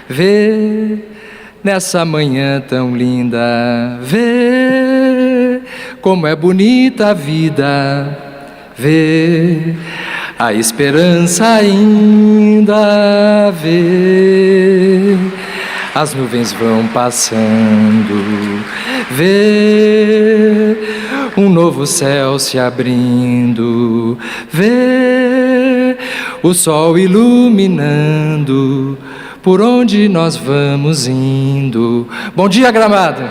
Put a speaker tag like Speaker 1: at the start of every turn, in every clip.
Speaker 1: Vê nessa manhã tão linda, vê como é bonita a vida, vê a esperança ainda, vê as nuvens vão passando, vê um novo céu se abrindo, vê o sol iluminando por onde nós vamos indo. Bom dia, Gramado!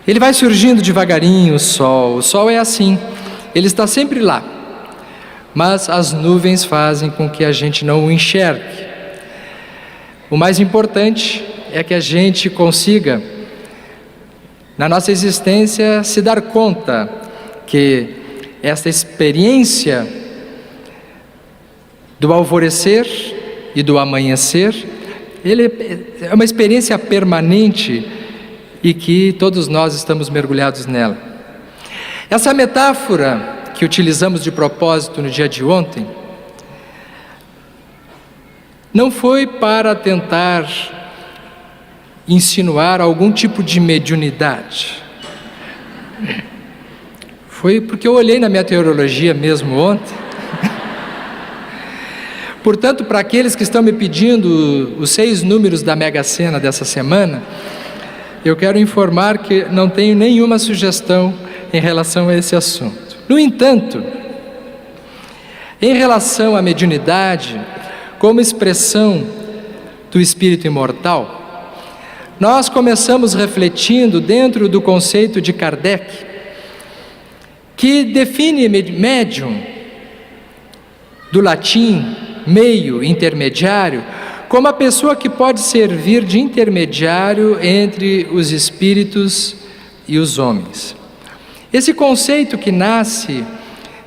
Speaker 1: Ele vai surgindo devagarinho, o sol é assim, ele está sempre lá, mas as nuvens fazem com que a gente não o enxergue. O mais importante é que a gente consiga, na nossa existência, se dar conta que esta experiência do alvorecer e do amanhecer, ele é uma experiência permanente e que todos nós estamos mergulhados nela. Essa metáfora que utilizamos de propósito no dia de ontem, não foi para tentar insinuar algum tipo de mediunidade. Foi porque eu olhei na meteorologia mesmo ontem. Portanto, para aqueles que estão me pedindo os 6 números da Mega Sena dessa semana, eu quero informar que não tenho nenhuma sugestão em relação a esse assunto. No entanto, em relação à mediunidade, como expressão do espírito imortal, nós começamos refletindo dentro do conceito de Kardec, que define médium, do latim meio, intermediário, como a pessoa que pode servir de intermediário entre os espíritos e os homens. Esse conceito, que nasce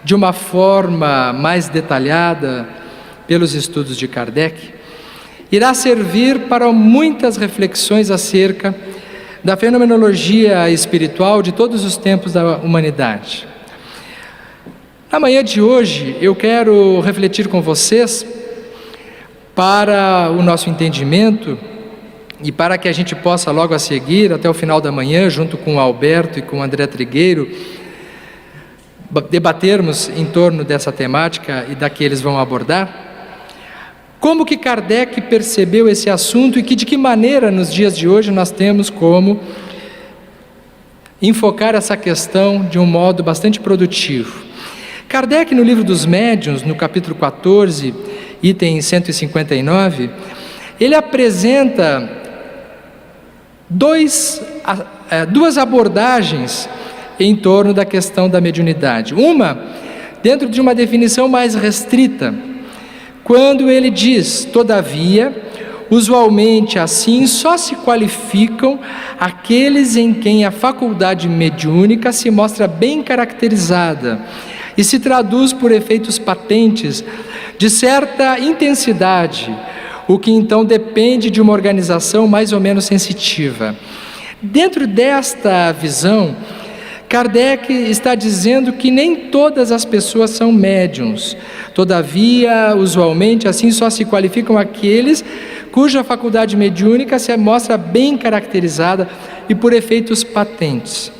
Speaker 1: de uma forma mais detalhada pelos estudos de Kardec, irá servir para muitas reflexões acerca da fenomenologia espiritual de todos os tempos da humanidade. Na manhã de hoje, eu quero refletir com vocês, para o nosso entendimento e para que a gente possa logo a seguir, até o final da manhã, junto com o Alberto e com o André Trigueiro, debatermos em torno dessa temática e da que eles vão abordar, como que Kardec percebeu esse assunto e de que maneira nos dias de hoje nós temos como enfocar essa questão de um modo bastante produtivo. Kardec, no livro dos Médiuns, no capítulo 14, item 159, ele apresenta duas abordagens em torno da questão da mediunidade. Uma, dentro de uma definição mais restrita, quando ele diz: todavia, usualmente assim só se qualificam aqueles em quem a faculdade mediúnica se mostra bem caracterizada e se traduz por efeitos patentes de certa intensidade, o que então depende de uma organização mais ou menos sensitiva. Dentro desta visão, Kardec está dizendo que nem todas as pessoas são médiuns. Todavia, usualmente, assim só se qualificam aqueles cuja faculdade mediúnica se mostra bem caracterizada e por efeitos patentes.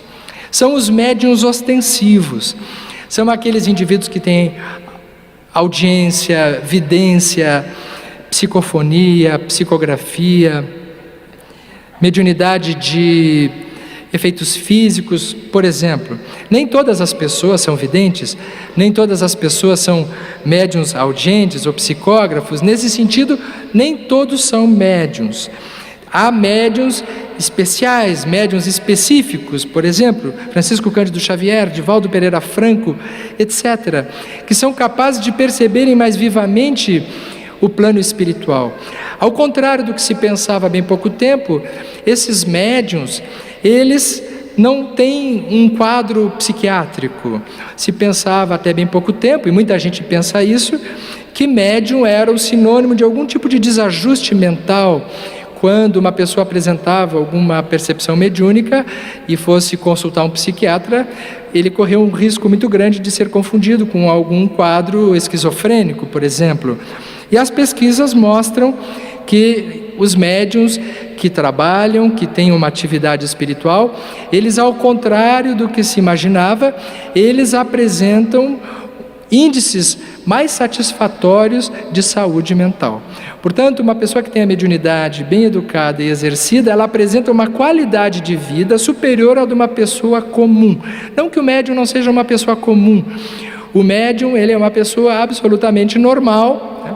Speaker 1: São os médiuns ostensivos. São aqueles indivíduos que têm audiência, vidência, psicofonia, psicografia, mediunidade de efeitos físicos. Por exemplo, nem todas as pessoas são videntes, nem todas as pessoas são médiuns audientes ou psicógrafos. Nesse sentido, nem todos são médiuns. Há médiuns especiais, médiuns específicos, por exemplo, Francisco Cândido Xavier, Divaldo Pereira Franco, etc., que são capazes de perceberem mais vivamente o plano espiritual. Ao contrário do que se pensava há bem pouco tempo, esses médiuns, eles não têm um quadro psiquiátrico. Se pensava até bem pouco tempo, e muita gente pensa isso, que médium era o sinônimo de algum tipo de desajuste mental, quando uma pessoa apresentava alguma percepção mediúnica e fosse consultar um psiquiatra, ele correu um risco muito grande de ser confundido com algum quadro esquizofrênico, por exemplo. E as pesquisas mostram que os médiuns que trabalham, que têm uma atividade espiritual, eles, ao contrário do que se imaginava, eles apresentam índices mais satisfatórios de saúde mental. Portanto, uma pessoa que tem a mediunidade bem educada e exercida, ela apresenta uma qualidade de vida superior à de uma pessoa comum. Não que o médium não seja uma pessoa comum. O médium, ele é uma pessoa absolutamente normal, né?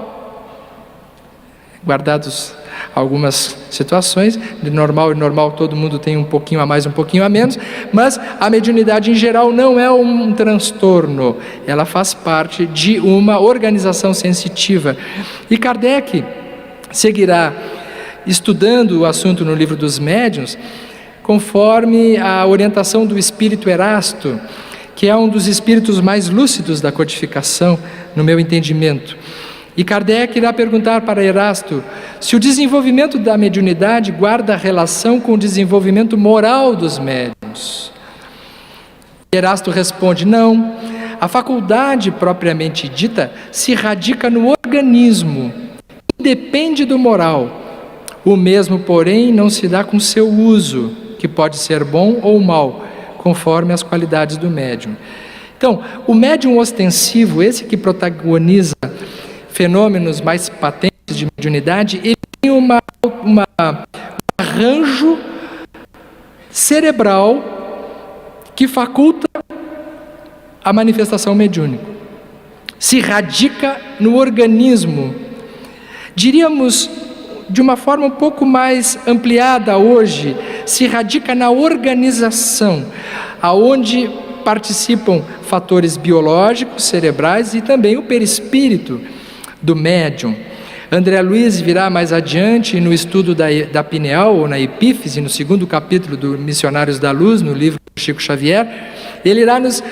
Speaker 1: Guardados algumas situações, de normal e normal todo mundo tem um pouquinho a mais, um pouquinho a menos, mas a mediunidade em geral não é um transtorno, ela faz parte de uma organização sensitiva. E Kardec seguirá estudando o assunto no livro dos médiuns, conforme a orientação do espírito Erasto, que é um dos espíritos mais lúcidos da codificação, no meu entendimento. E Kardec irá perguntar para Erasto se o desenvolvimento da mediunidade guarda relação com o desenvolvimento moral dos médiuns. Erasto responde: não, a faculdade propriamente dita se radica no organismo, independe do moral. O mesmo, porém, não se dá com seu uso, que pode ser bom ou mau, conforme as qualidades do médium. Então, o médium ostensivo, esse que protagoniza fenômenos mais patentes de mediunidade, ele tem um arranjo cerebral que faculta a manifestação mediúnica. Se radica no organismo. Diríamos, de uma forma um pouco mais ampliada hoje, se radica na organização, aonde participam fatores biológicos, cerebrais e também o perispírito do médium. André Luiz virá mais adiante no estudo da pineal, ou na epífise, no 2º capítulo do Missionários da Luz, no livro do Chico Xavier, ele irá nos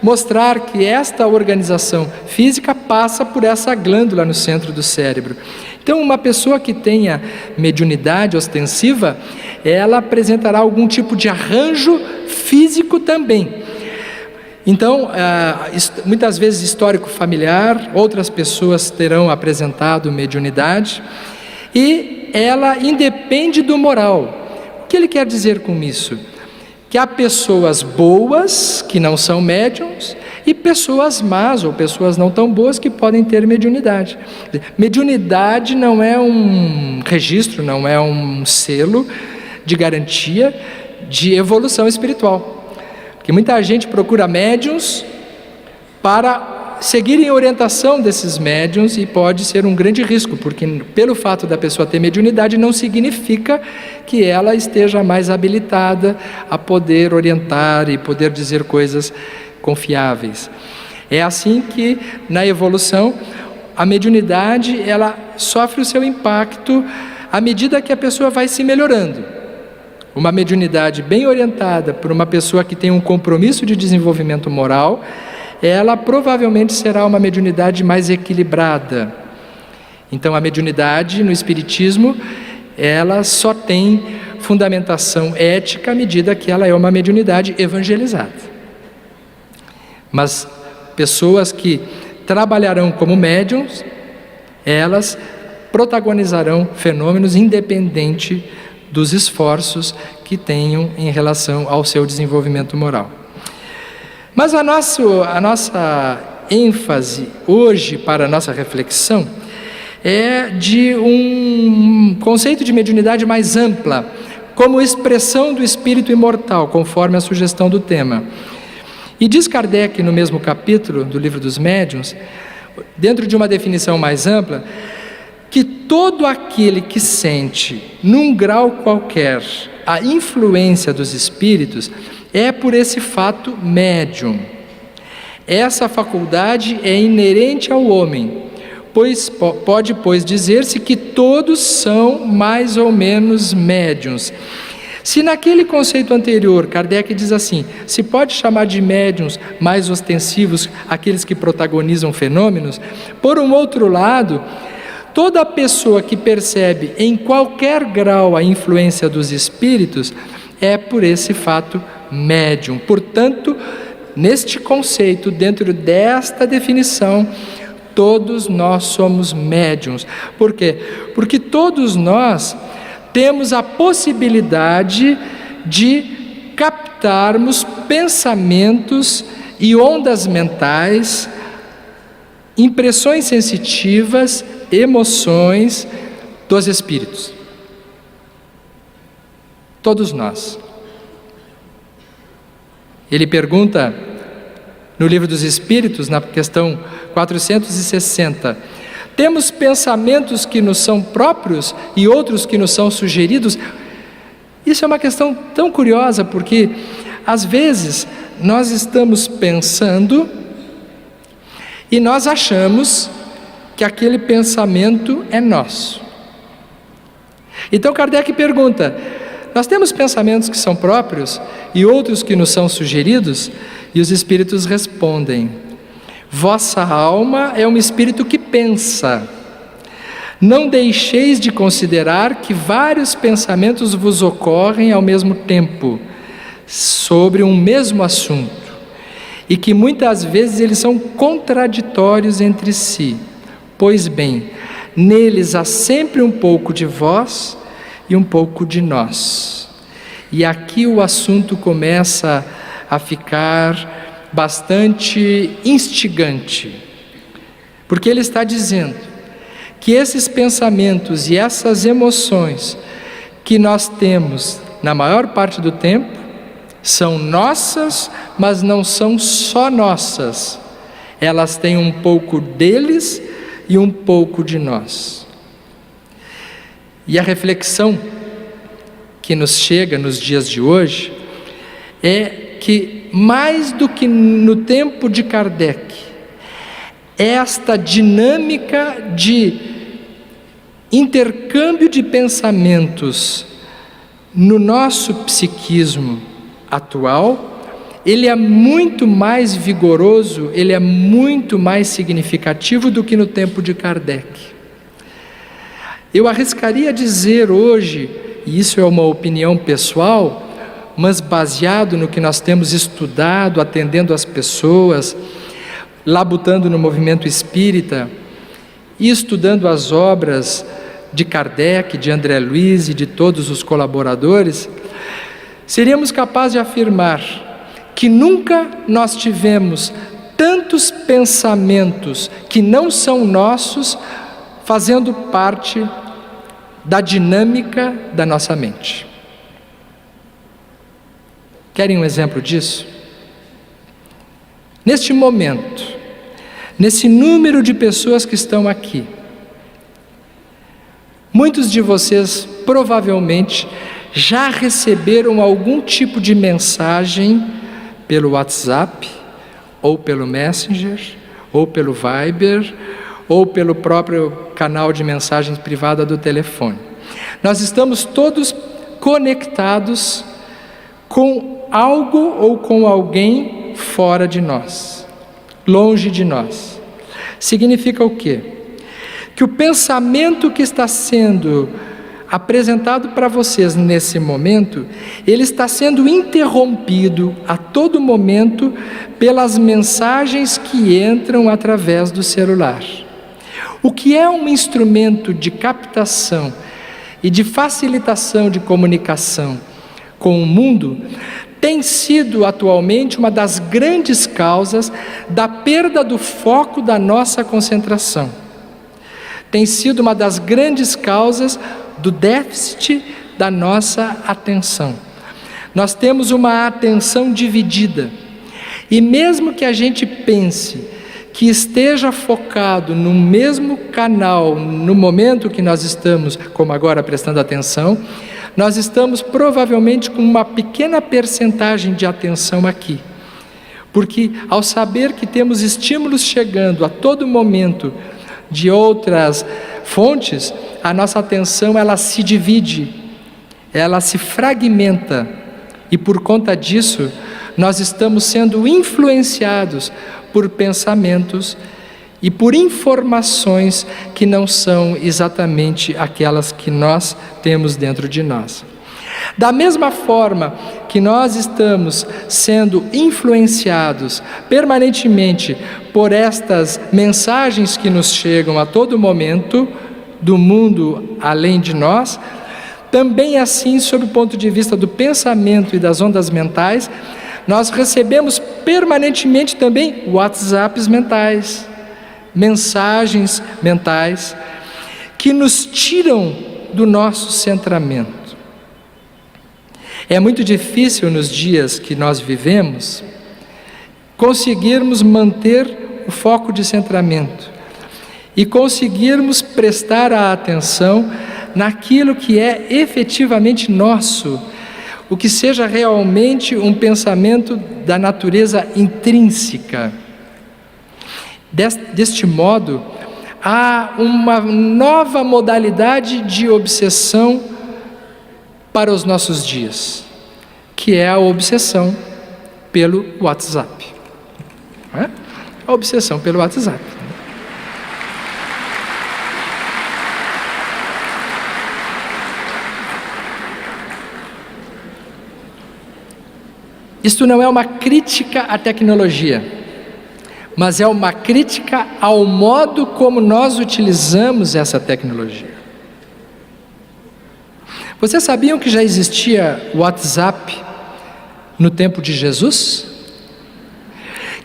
Speaker 1: mostrar que esta organização física passa por essa glândula no centro do cérebro. Então, uma pessoa que tenha mediunidade ostensiva, ela apresentará algum tipo de arranjo físico também. Então, muitas vezes histórico familiar, outras pessoas terão apresentado mediunidade, e ela independe do moral. O que ele quer dizer com isso? Que há pessoas boas, que não são médiums, e pessoas más, ou pessoas não tão boas, que podem ter mediunidade. Mediunidade não é um registro, não é um selo de garantia de evolução espiritual. Porque muita gente procura médiuns para seguirem a orientação desses médiuns, e pode ser um grande risco, porque pelo fato da pessoa ter mediunidade não significa que ela esteja mais habilitada a poder orientar e poder dizer coisas confiáveis. É assim que na evolução a mediunidade ela sofre o seu impacto à medida que a pessoa vai se melhorando. Uma mediunidade bem orientada por uma pessoa que tem um compromisso de desenvolvimento moral, ela provavelmente será uma mediunidade mais equilibrada. Então, a mediunidade no Espiritismo, ela só tem fundamentação ética à medida que ela é uma mediunidade evangelizada. Mas pessoas que trabalharão como médiuns, elas protagonizarão fenômenos independente dos esforços que tenham em relação ao seu desenvolvimento moral. Mas a nossa ênfase hoje para a nossa reflexão é de um conceito de mediunidade mais ampla, como expressão do espírito imortal, conforme a sugestão do tema. E diz Kardec no mesmo capítulo do Livro dos Médiuns, dentro de uma definição mais ampla, que todo aquele que sente, num grau qualquer, a influência dos espíritos, é por esse fato médium. Essa faculdade é inerente ao homem, pode, dizer-se que todos são mais ou menos médiuns. Se naquele conceito anterior, Kardec diz assim, se pode chamar de médiuns mais ostensivos aqueles que protagonizam fenômenos, por um outro lado, toda pessoa que percebe em qualquer grau a influência dos espíritos é por esse fato médium. Portanto, neste conceito, dentro desta definição, todos nós somos médiuns. Por quê? Porque todos nós temos a possibilidade de captarmos pensamentos e ondas mentais, impressões sensitivas, emoções dos espíritos. Todos nós. Ele pergunta no Livro dos Espíritos, na questão 460, temos pensamentos que nos são próprios e outros que nos são sugeridos? Isso é uma questão tão curiosa, porque às vezes nós estamos pensando e nós achamos que aquele pensamento é nosso. Então Kardec pergunta, nós temos pensamentos que são próprios e outros que nos são sugeridos? E os espíritos respondem, vossa alma é um espírito que pensa. Não deixeis de considerar que vários pensamentos vos ocorrem ao mesmo tempo, sobre um mesmo assunto, e que muitas vezes eles são contraditórios entre si. Pois bem, neles há sempre um pouco de vós e um pouco de nós. E aqui o assunto começa a ficar bastante instigante, porque ele está dizendo que esses pensamentos e essas emoções que nós temos na maior parte do tempo são nossas, mas não são só nossas. Elas têm um pouco deles e um pouco de nós. E a reflexão que nos chega nos dias de hoje é que, mais do que no tempo de Kardec, esta dinâmica de intercâmbio de pensamentos no nosso psiquismo atual, ele é muito mais vigoroso, ele é muito mais significativo do que no tempo de Kardec. Eu arriscaria dizer hoje, e isso é uma opinião pessoal, mas baseado no que nós temos estudado, atendendo as pessoas, labutando no movimento espírita e estudando as obras de Kardec, de André Luiz e de todos os colaboradores, seríamos capazes de afirmar que nunca nós tivemos tantos pensamentos que não são nossos fazendo parte da dinâmica da nossa mente. Querem um exemplo disso? Neste momento, nesse número de pessoas que estão aqui, muitos de vocês provavelmente já receberam algum tipo de mensagem pelo WhatsApp, ou pelo Messenger, ou pelo Viber, ou pelo próprio canal de mensagens privada do telefone. Nós estamos todos conectados com algo ou com alguém fora de nós, longe de nós. Significa o quê? Que o pensamento que está sendo apresentado para vocês nesse momento, ele está sendo interrompido a todo momento pelas mensagens que entram através do celular. O que é um instrumento de captação e de facilitação de comunicação com o mundo, tem sido atualmente uma das grandes causas da perda do foco da nossa concentração. Tem sido uma das grandes causas do déficit da nossa atenção. Nós temos uma atenção dividida. E mesmo que a gente pense que esteja focado no mesmo canal, no momento que nós estamos, como agora, prestando atenção, nós estamos provavelmente com uma pequena percentagem de atenção aqui. Porque ao saber que temos estímulos chegando a todo momento de outras fontes, a nossa atenção ela se divide, ela se fragmenta, e por conta disso nós estamos sendo influenciados por pensamentos e por informações que não são exatamente aquelas que nós temos dentro de nós. Da mesma forma que nós estamos sendo influenciados permanentemente por estas mensagens que nos chegam a todo momento do mundo além de nós, também assim, sob o ponto de vista do pensamento e das ondas mentais, nós recebemos permanentemente também WhatsApps mentais, mensagens mentais, que nos tiram do nosso centramento. É muito difícil nos dias que nós vivemos conseguirmos manter o foco de centramento e conseguirmos prestar a atenção naquilo que é efetivamente nosso, o que seja realmente um pensamento da natureza intrínseca. Deste modo, há uma nova modalidade de obsessão para os nossos dias, que é a obsessão pelo WhatsApp. Não é? A obsessão pelo WhatsApp. Isto não é uma crítica à tecnologia, mas é uma crítica ao modo como nós utilizamos essa tecnologia. Vocês sabiam que já existia WhatsApp no tempo de Jesus?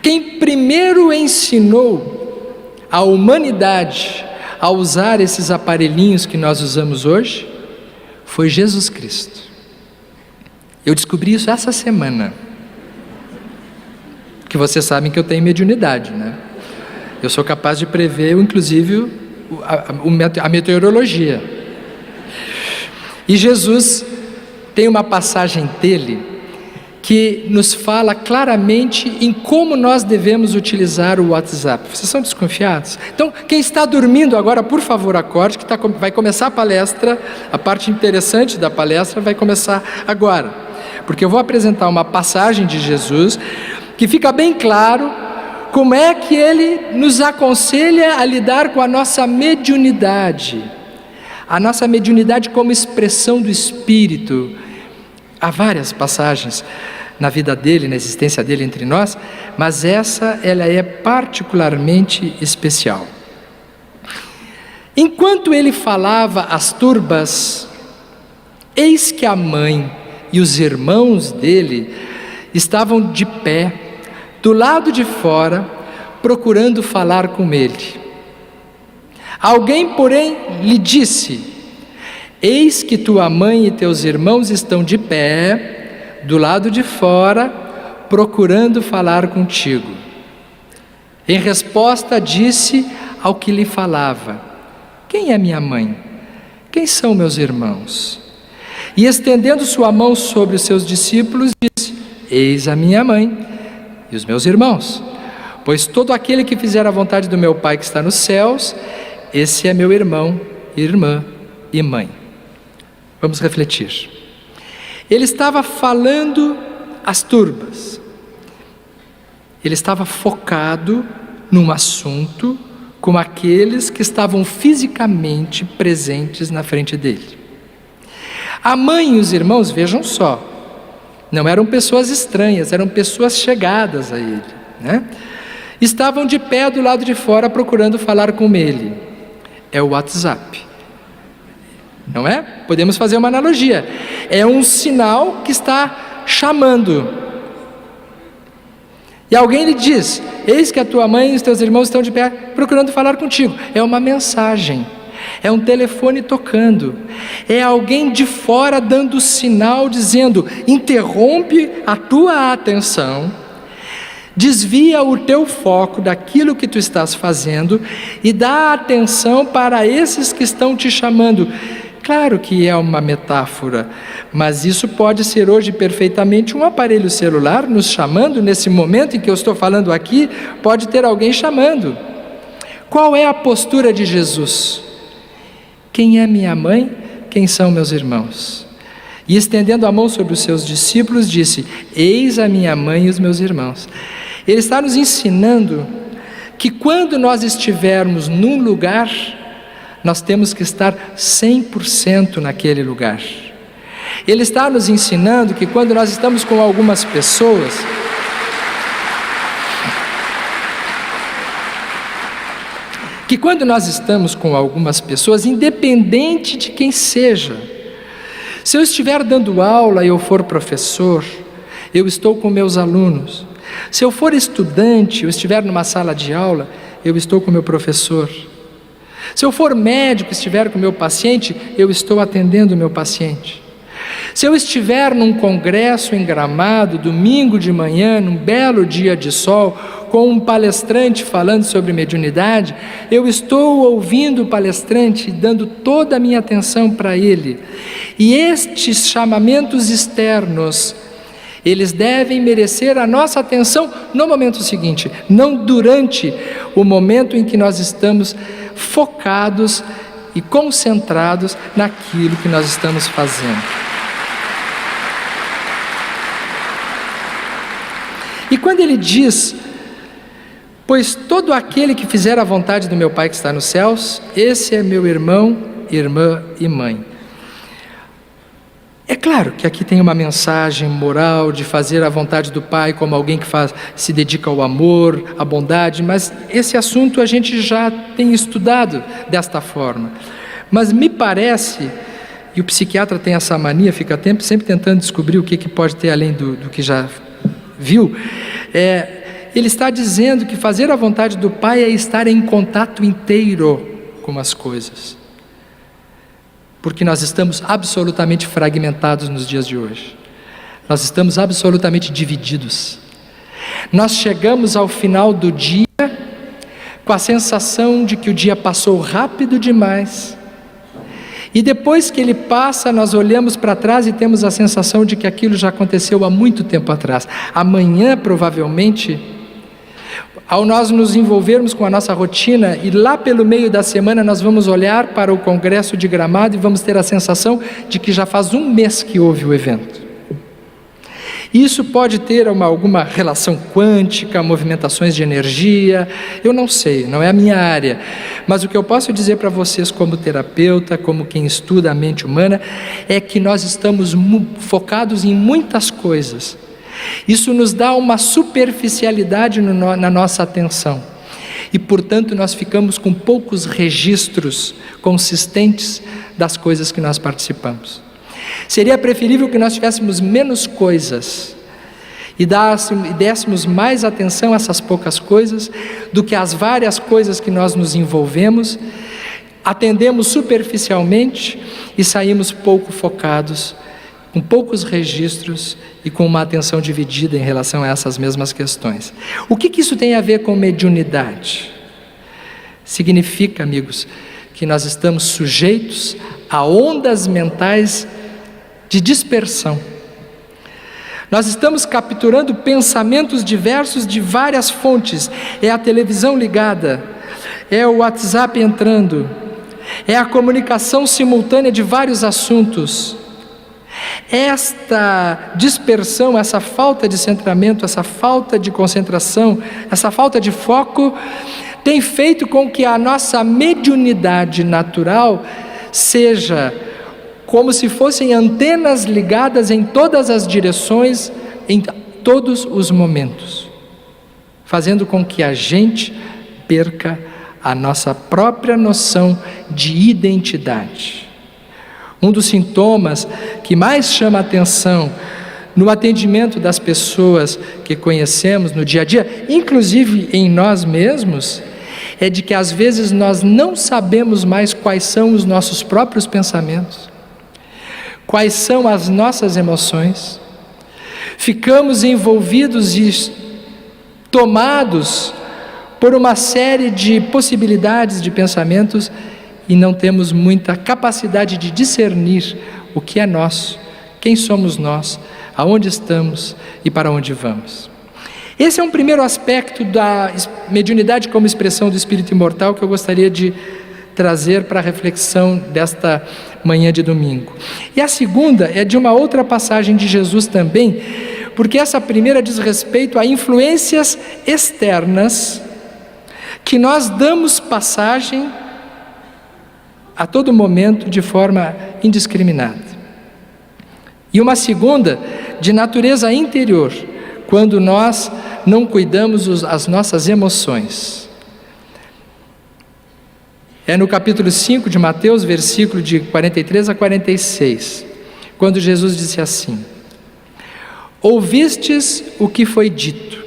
Speaker 1: Quem primeiro ensinou a humanidade a usar esses aparelhinhos que nós usamos hoje foi Jesus Cristo. Eu descobri isso essa semana. Que vocês sabem que eu tenho mediunidade, né? Eu sou capaz de prever, inclusive, a meteorologia. E Jesus tem uma passagem dele que nos fala claramente em como nós devemos utilizar o WhatsApp. Vocês são desconfiados? Então, quem está dormindo agora, por favor, acorde, que vai começar a palestra. A parte interessante da palestra vai começar agora, porque eu vou apresentar uma passagem de Jesus que fica bem claro como é que ele nos aconselha a lidar com a nossa mediunidade. A nossa mediunidade como expressão do Espírito. Há várias passagens na vida dele, na existência dele entre nós, mas ela é particularmente especial. Enquanto ele falava às turbas, eis que a mãe e os irmãos dele estavam de pé, do lado de fora, procurando falar com ele. Alguém, porém, lhe disse: eis que tua mãe e teus irmãos estão de pé, do lado de fora, procurando falar contigo. Em resposta, disse ao que lhe falava: quem é minha mãe? Quem são meus irmãos? E estendendo sua mão sobre os seus discípulos, disse: eis a minha mãe e os meus irmãos, pois todo aquele que fizer a vontade do meu Pai que está nos céus, esse é meu irmão, irmã e mãe. Vamos refletir. Ele estava falando às turbas. Ele estava focado num assunto com aqueles que estavam fisicamente presentes na frente dele. A mãe e os irmãos, vejam só, não eram pessoas estranhas, eram pessoas chegadas a ele, né? Estavam de pé do lado de fora procurando falar com ele. É o WhatsApp, não é? Podemos fazer uma analogia. É um sinal que está chamando. E alguém lhe diz: eis que a tua mãe e os teus irmãos estão de pé procurando falar contigo. É uma mensagem. É um telefone tocando, é alguém de fora dando sinal, dizendo: interrompe a tua atenção, desvia o teu foco daquilo que tu estás fazendo e dá atenção para esses que estão te chamando. Claro que é uma metáfora, mas isso pode ser hoje perfeitamente um aparelho celular nos chamando. Nesse momento em que eu estou falando aqui, pode ter alguém chamando. Qual é a postura de Jesus? Quem é minha mãe? Quem são meus irmãos? E estendendo a mão sobre os seus discípulos, disse: eis a minha mãe e os meus irmãos. Ele está nos ensinando que quando nós estivermos num lugar, nós temos que estar 100% naquele lugar. Ele está nos ensinando que quando nós estamos com algumas pessoas, independente de quem seja, se eu estiver dando aula e eu for professor, eu estou com meus alunos. Se eu for estudante, eu estiver numa sala de aula, eu estou com meu professor. Se eu for médico, estiver com meu paciente, eu estou atendendo o meu paciente. Se eu estiver num congresso em Gramado, domingo de manhã, num belo dia de sol, com um palestrante falando sobre mediunidade, eu estou ouvindo o palestrante, dando toda a minha atenção para ele. E estes chamamentos externos, eles devem merecer a nossa atenção no momento seguinte, não durante o momento em que nós estamos focados e concentrados naquilo que nós estamos fazendo. E quando ele diz: pois todo aquele que fizer a vontade do meu Pai que está nos céus, esse é meu irmão, irmã e mãe. É claro que aqui tem uma mensagem moral de fazer a vontade do Pai como alguém que se dedica ao amor, à bondade, mas esse assunto a gente já tem estudado desta forma. Mas me parece, e o psiquiatra tem essa mania, fica sempre tentando descobrir o que pode ter além do que já viu, ele está dizendo que fazer a vontade do Pai é estar em contato inteiro com as coisas. Porque nós estamos absolutamente fragmentados nos dias de hoje. Nós estamos absolutamente divididos. Nós chegamos ao final do dia com a sensação de que o dia passou rápido demais. E depois que ele passa, nós olhamos para trás e temos a sensação de que aquilo já aconteceu há muito tempo atrás. Amanhã, provavelmente, ao nós nos envolvermos com a nossa rotina e lá pelo meio da semana nós vamos olhar para o Congresso de Gramado e vamos ter a sensação de que já faz um mês que houve o evento. Isso pode ter alguma relação quântica, movimentações de energia, eu não sei, não é a minha área. Mas o que eu posso dizer para vocês como terapeuta, como quem estuda a mente humana, é que nós estamos focados em muitas coisas. Isso nos dá uma superficialidade na nossa atenção. E, portanto, nós ficamos com poucos registros consistentes das coisas que nós participamos. Seria preferível que nós tivéssemos menos coisas e dessemos mais atenção a essas poucas coisas do que às várias coisas que nós nos envolvemos, atendemos superficialmente e saímos pouco focados, com poucos registros e com uma atenção dividida em relação a essas mesmas questões. O que isso tem a ver com mediunidade? Significa, amigos, que nós estamos sujeitos a ondas mentais de dispersão. Nós estamos capturando pensamentos diversos de várias fontes. É a televisão ligada, é o WhatsApp entrando, é a comunicação simultânea de vários assuntos. Esta dispersão, essa falta de centramento, essa falta de concentração, essa falta de foco, tem feito com que a nossa mediunidade natural seja como se fossem antenas ligadas em todas as direções, em todos os momentos, fazendo com que a gente perca a nossa própria noção de identidade. Um dos sintomas que mais chama a atenção no atendimento das pessoas que conhecemos no dia a dia, inclusive em nós mesmos, é de que às vezes nós não sabemos mais quais são os nossos próprios pensamentos, quais são as nossas emoções, ficamos envolvidos e tomados por uma série de possibilidades de pensamentos e não temos muita capacidade de discernir o que é nosso, quem somos nós, aonde estamos e para onde vamos. Esse é um primeiro aspecto da mediunidade como expressão do espírito imortal que eu gostaria de trazer para a reflexão desta manhã de domingo. E a segunda é de uma outra passagem de Jesus também, porque essa primeira diz respeito a influências externas que nós damos passagem a todo momento de forma indiscriminada. E uma segunda, de natureza interior, quando nós não cuidamos das nossas emoções. É no capítulo 5 de Mateus, versículo de 43 a 46, quando Jesus disse assim: ouvistes o que foi dito,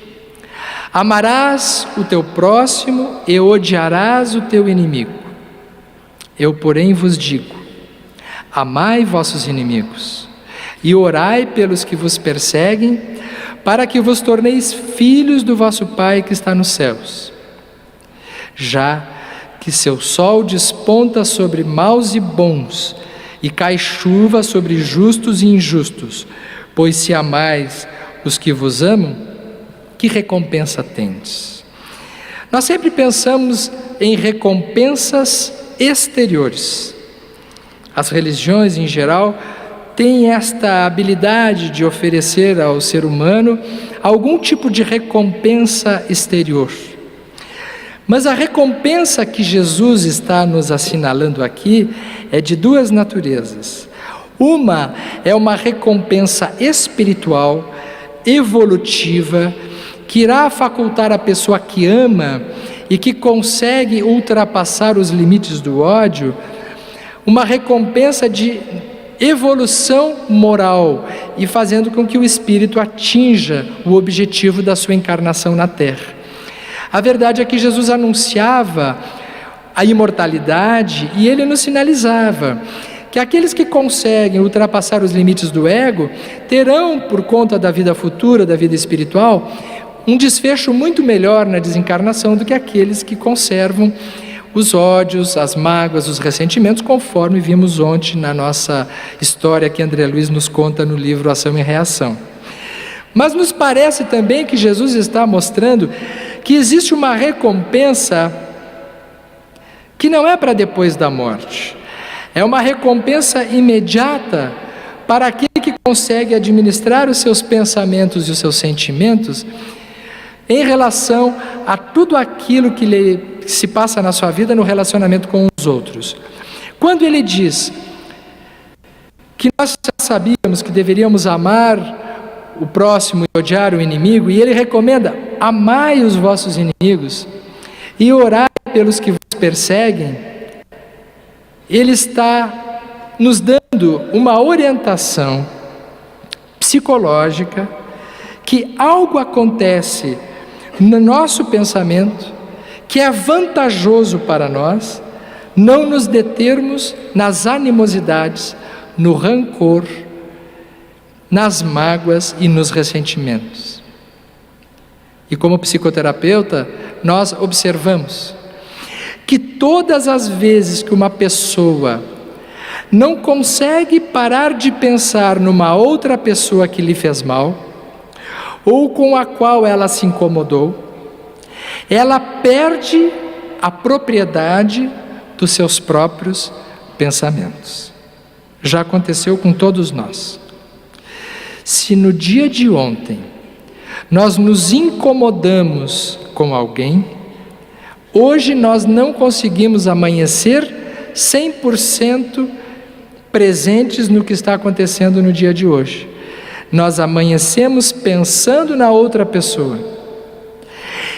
Speaker 1: amarás o teu próximo e odiarás o teu inimigo. Eu, porém, vos digo, amai vossos inimigos, e orai pelos que vos perseguem, para que vos torneis filhos do vosso Pai que está nos céus. Já que seu sol desponta sobre maus e bons, e cai chuva sobre justos e injustos, pois se amais os que vos amam, que recompensa tendes? Nós sempre pensamos em recompensas exteriores. As religiões, em geral, têm esta habilidade de oferecer ao ser humano algum tipo de recompensa exterior. Mas a recompensa que Jesus está nos assinalando aqui é de duas naturezas. Uma é uma recompensa espiritual, evolutiva, que irá facultar a pessoa que ama e que consegue ultrapassar os limites do ódio, uma recompensa de evolução moral e fazendo com que o espírito atinja o objetivo da sua encarnação na Terra. A verdade é que Jesus anunciava a imortalidade e ele nos sinalizava que aqueles que conseguem ultrapassar os limites do ego terão, por conta da vida futura, da vida espiritual, um desfecho muito melhor na desencarnação do que aqueles que conservam os ódios, as mágoas, os ressentimentos, conforme vimos ontem na nossa história que André Luiz nos conta no livro Ação e Reação. Mas nos parece também que Jesus está mostrando que existe uma recompensa que não é para depois da morte. É uma recompensa imediata para aquele que consegue administrar os seus pensamentos e os seus sentimentos em relação a tudo aquilo que se passa na sua vida no relacionamento com os outros. Quando ele diz que nós já sabíamos que deveríamos amar o próximo e odiar o inimigo, e ele recomenda: amai os vossos inimigos e orai pelos que vos perseguem, ele está nos dando uma orientação psicológica que algo acontece no nosso pensamento que é vantajoso para nós não nos determos nas animosidades, no rancor, nas mágoas e nos ressentimentos. E como psicoterapeuta, nós observamos que todas as vezes que uma pessoa não consegue parar de pensar numa outra pessoa que lhe fez mal, ou com a qual ela se incomodou, ela perde a propriedade dos seus próprios pensamentos. Já aconteceu com todos nós. Se no dia de ontem nós nos incomodamos com alguém, hoje nós não conseguimos amanhecer 100% presentes no que está acontecendo no dia de hoje. Nós amanhecemos pensando na outra pessoa.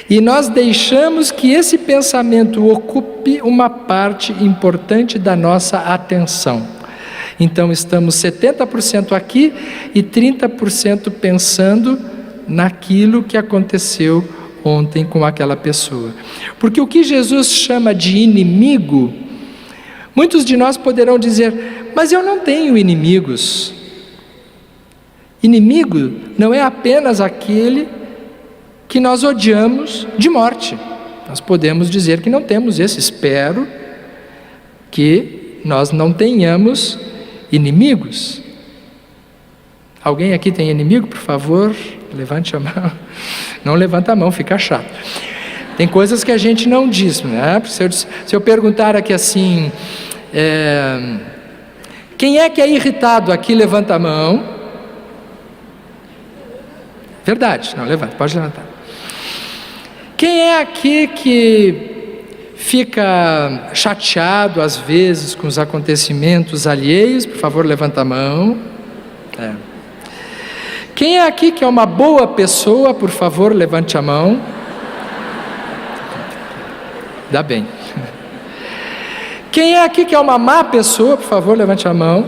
Speaker 1: E nós deixamos que esse pensamento ocupe uma parte importante da nossa atenção. Então estamos 70% aqui e 30% pensando naquilo que aconteceu ontem com aquela pessoa. Porque o que Jesus chama de inimigo, muitos de nós poderão dizer: mas eu não tenho inimigos. Inimigo não é apenas aquele que nós odiamos de morte. Nós podemos dizer que não temos esse. Espero que nós não tenhamos inimigos. Alguém aqui tem inimigo, por favor? Levante a mão. Não levanta a mão, fica chato. Tem coisas que a gente não diz, né? Se eu perguntar aqui assim, quem é que é irritado aqui, levanta a mão. Verdade, não, levanta, pode levantar. Quem é aqui que fica chateado às vezes com os acontecimentos alheios? Por favor, levanta a mão. Quem é aqui que é uma boa pessoa? Por favor, levante a mão. Dá bem. Quem é aqui que é uma má pessoa? Por favor, levante a mão.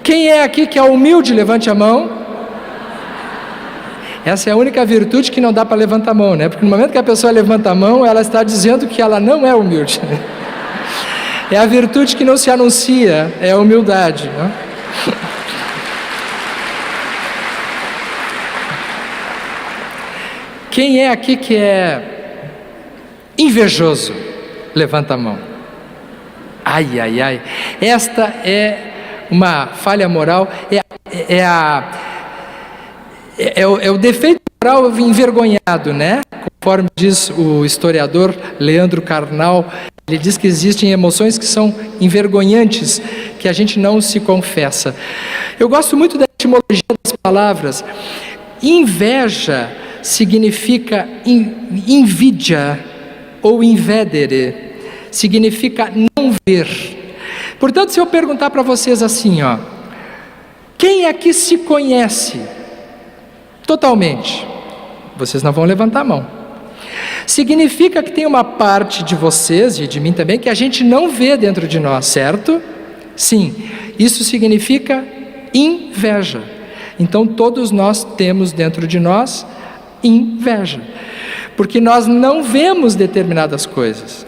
Speaker 1: Quem é aqui que é humilde? Levante a mão. Essa é a única virtude que não dá para levantar a mão, né? Porque no momento que a pessoa levanta a mão, ela está dizendo que ela não é humilde. É a virtude que não se anuncia, é a humildade, né? Quem é aqui que é invejoso? Levanta a mão. Ai, ai, ai. Esta é uma falha moral, é o defeito moral envergonhado, né? Conforme diz o historiador Leandro Carnal, ele diz que existem emoções que são envergonhantes, que a gente não se confessa. Eu gosto muito da etimologia das palavras. Inveja significa invidia ou invedere, significa não ver. Portanto, se eu perguntar para vocês assim, quem aqui se conhece totalmente? Vocês não vão levantar a mão. Significa que tem uma parte de vocês e de mim também que a gente não vê dentro de nós, certo? Sim, isso significa inveja. Então todos nós temos dentro de nós inveja, porque nós não vemos determinadas coisas.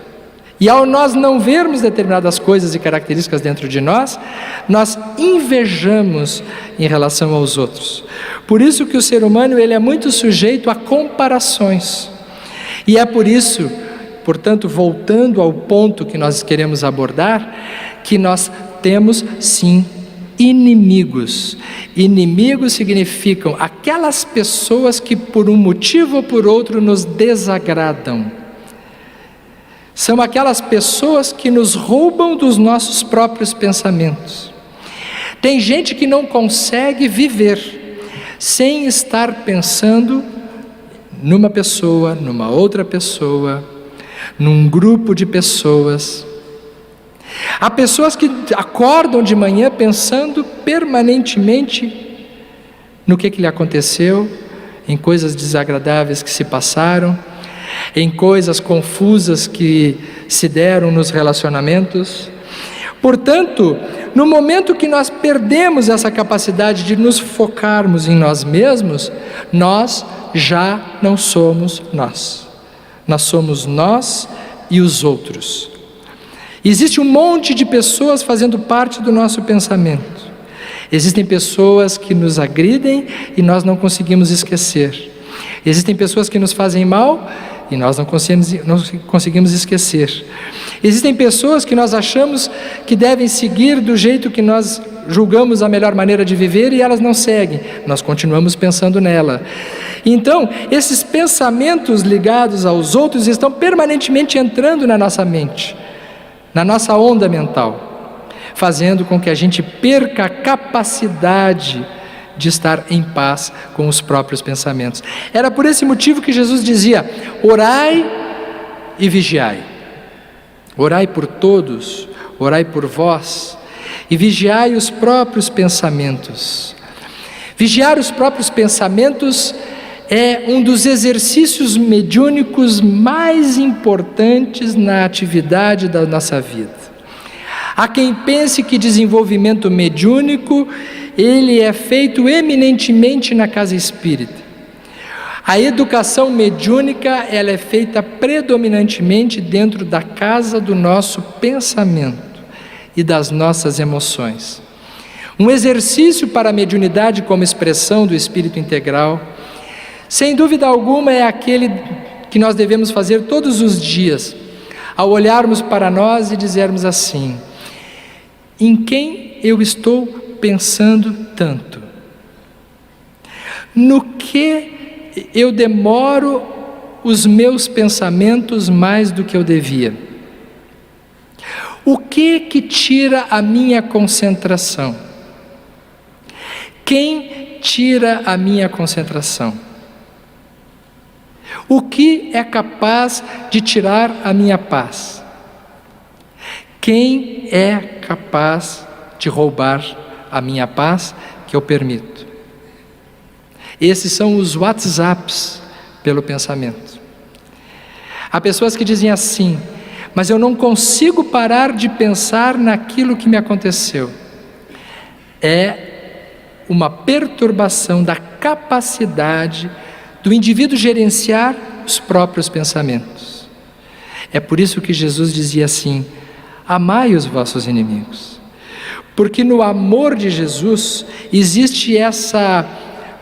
Speaker 1: E ao nós não vermos determinadas coisas e características dentro de nós, nós invejamos em relação aos outros. Por isso que o ser humano ele é muito sujeito a comparações. E é por isso, portanto, voltando ao ponto que nós queremos abordar, que nós temos sim inimigos. Inimigos significam aquelas pessoas que por um motivo ou por outro nos desagradam. São aquelas pessoas que nos roubam dos nossos próprios pensamentos. Tem gente que não consegue viver sem estar pensando numa pessoa, numa outra pessoa, num grupo de pessoas. Há pessoas que acordam de manhã pensando permanentemente no que lhe aconteceu, em coisas desagradáveis que se passaram, em coisas confusas que se deram nos relacionamentos. Portanto, no momento que nós perdemos essa capacidade de nos focarmos em nós mesmos, nós já não somos nós. Nós somos nós e os outros. Existe um monte de pessoas fazendo parte do nosso pensamento. Existem pessoas que nos agridem e nós não conseguimos esquecer. Existem pessoas que nos fazem mal e nós não conseguimos esquecer. Existem pessoas que nós achamos que devem seguir do jeito que nós julgamos a melhor maneira de viver e elas não seguem. Nós continuamos pensando nela. Então, esses pensamentos ligados aos outros estão permanentemente entrando na nossa mente, na nossa onda mental, fazendo com que a gente perca a capacidade de estar em paz com os próprios pensamentos. Era por esse motivo que Jesus dizia: orai e vigiai. Orai por todos, orai por vós e vigiai os próprios pensamentos. Vigiar os próprios pensamentos é um dos exercícios mediúnicos mais importantes na atividade da nossa vida. Há quem pense que desenvolvimento mediúnico ele é feito eminentemente na casa espírita. A educação mediúnica ela é feita predominantemente dentro da casa do nosso pensamento e das nossas emoções. Um exercício para a mediunidade como expressão do espírito integral, sem dúvida alguma, é aquele que nós devemos fazer todos os dias, ao olharmos para nós e dizermos assim: em quem eu estou pensando tanto? No que eu demoro os meus pensamentos mais do que eu devia? O que tira a minha concentração? Quem tira a minha concentração? O que é capaz de tirar a minha paz? Quem é capaz de roubar a minha paz que eu permito? Esses são os WhatsApps pelo pensamento. Há pessoas que dizem assim: mas eu não consigo parar de pensar naquilo que me aconteceu. É uma perturbação da capacidade do indivíduo gerenciar os próprios pensamentos. É por isso que Jesus dizia assim: amai os vossos inimigos. Porque no amor de Jesus existe essa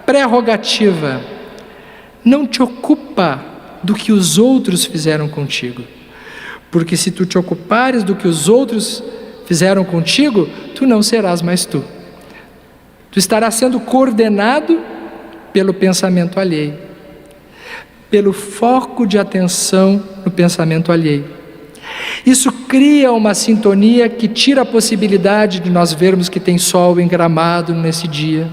Speaker 1: prerrogativa: não te ocupa do que os outros fizeram contigo. Porque se tu te ocupares do que os outros fizeram contigo, tu não serás mais tu. Tu estarás sendo coordenado pelo pensamento alheio, pelo foco de atenção no pensamento alheio. Isso cria uma sintonia que tira a possibilidade de nós vermos que tem sol em Gramado nesse dia.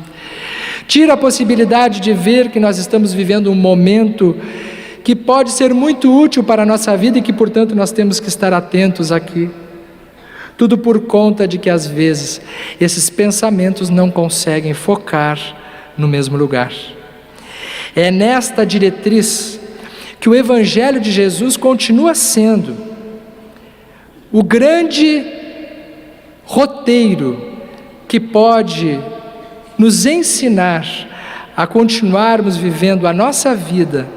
Speaker 1: Tira a possibilidade de ver que nós estamos vivendo um momento que pode ser muito útil para a nossa vida e que, portanto, nós temos que estar atentos aqui. Tudo por conta de que, às vezes, esses pensamentos não conseguem focar no mesmo lugar. É nesta diretriz que o Evangelho de Jesus continua sendo o grande roteiro que pode nos ensinar a continuarmos vivendo a nossa vida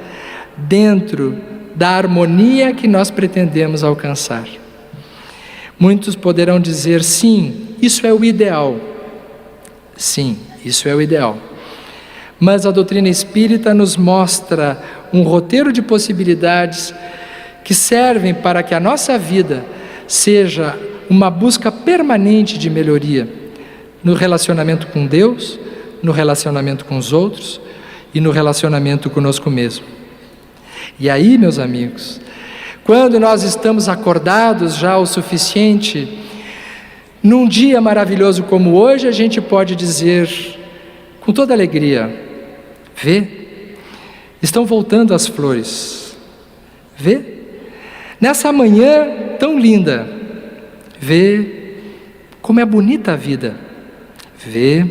Speaker 1: dentro da harmonia que nós pretendemos alcançar. Muitos poderão dizer: sim, isso é o ideal. Sim, isso é o ideal. Mas a doutrina espírita nos mostra um roteiro de possibilidades que servem para que a nossa vida seja uma busca permanente de melhoria no relacionamento com Deus, no relacionamento com os outros e no relacionamento conosco mesmo. E aí, meus amigos, quando nós estamos acordados já o suficiente, num dia maravilhoso como hoje, a gente pode dizer com toda alegria: vê, estão voltando as flores. Vê, nessa manhã tão linda, vê como é bonita a vida. Vê,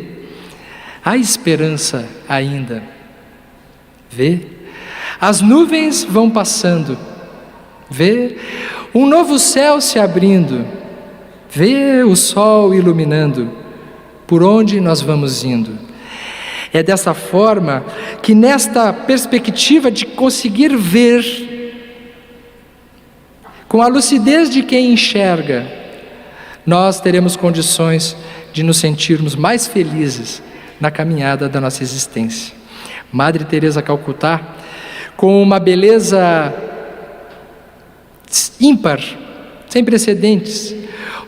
Speaker 1: há esperança ainda. Vê, as nuvens vão passando. Vê, um novo céu se abrindo. Vê o sol iluminando por onde nós vamos indo. É dessa forma que, nesta perspectiva de conseguir ver com a lucidez de quem enxerga, nós teremos condições de nos sentirmos mais felizes na caminhada da nossa existência. Madre Teresa Calcutá, com uma beleza ímpar, sem precedentes,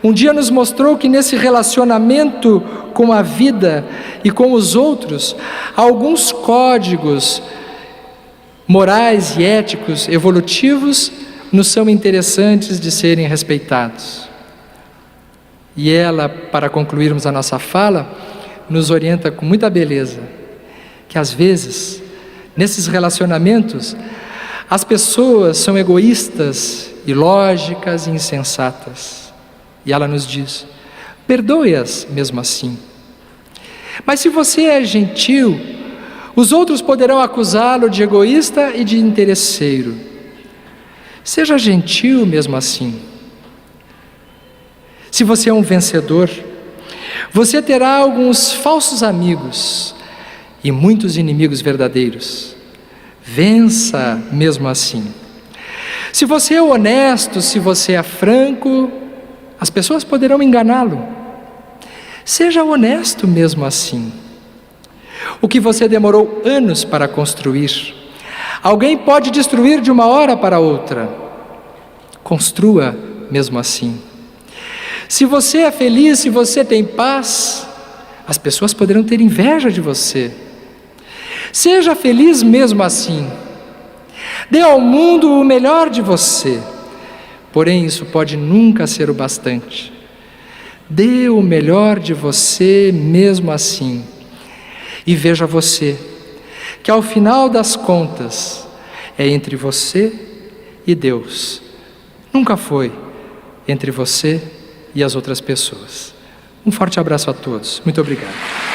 Speaker 1: um dia nos mostrou que nesse relacionamento com a vida e com os outros, alguns códigos morais e éticos evolutivos nos são interessantes de serem respeitados. E ela, para concluirmos a nossa fala, nos orienta com muita beleza, que às vezes, nesses relacionamentos, as pessoas são egoístas, ilógicas e insensatas. E ela nos diz: perdoe-as mesmo assim. Mas se você é gentil, os outros poderão acusá-lo de egoísta e de interesseiro. Seja gentil mesmo assim. Se você é um vencedor, você terá alguns falsos amigos e muitos inimigos verdadeiros. Vença mesmo assim. Se você é honesto, se você é franco, as pessoas poderão enganá-lo. Seja honesto mesmo assim. O que você demorou anos para construir, alguém pode destruir de uma hora para outra. Construa mesmo assim. Se você é feliz, se você tem paz, as pessoas poderão ter inveja de você. Seja feliz mesmo assim. Dê ao mundo o melhor de você. Porém, isso pode nunca ser o bastante. Dê o melhor de você mesmo assim. E veja você, que ao final das contas, É entre você e Deus. Nunca foi entre você e as outras pessoas. Um forte abraço a todos. Muito obrigado.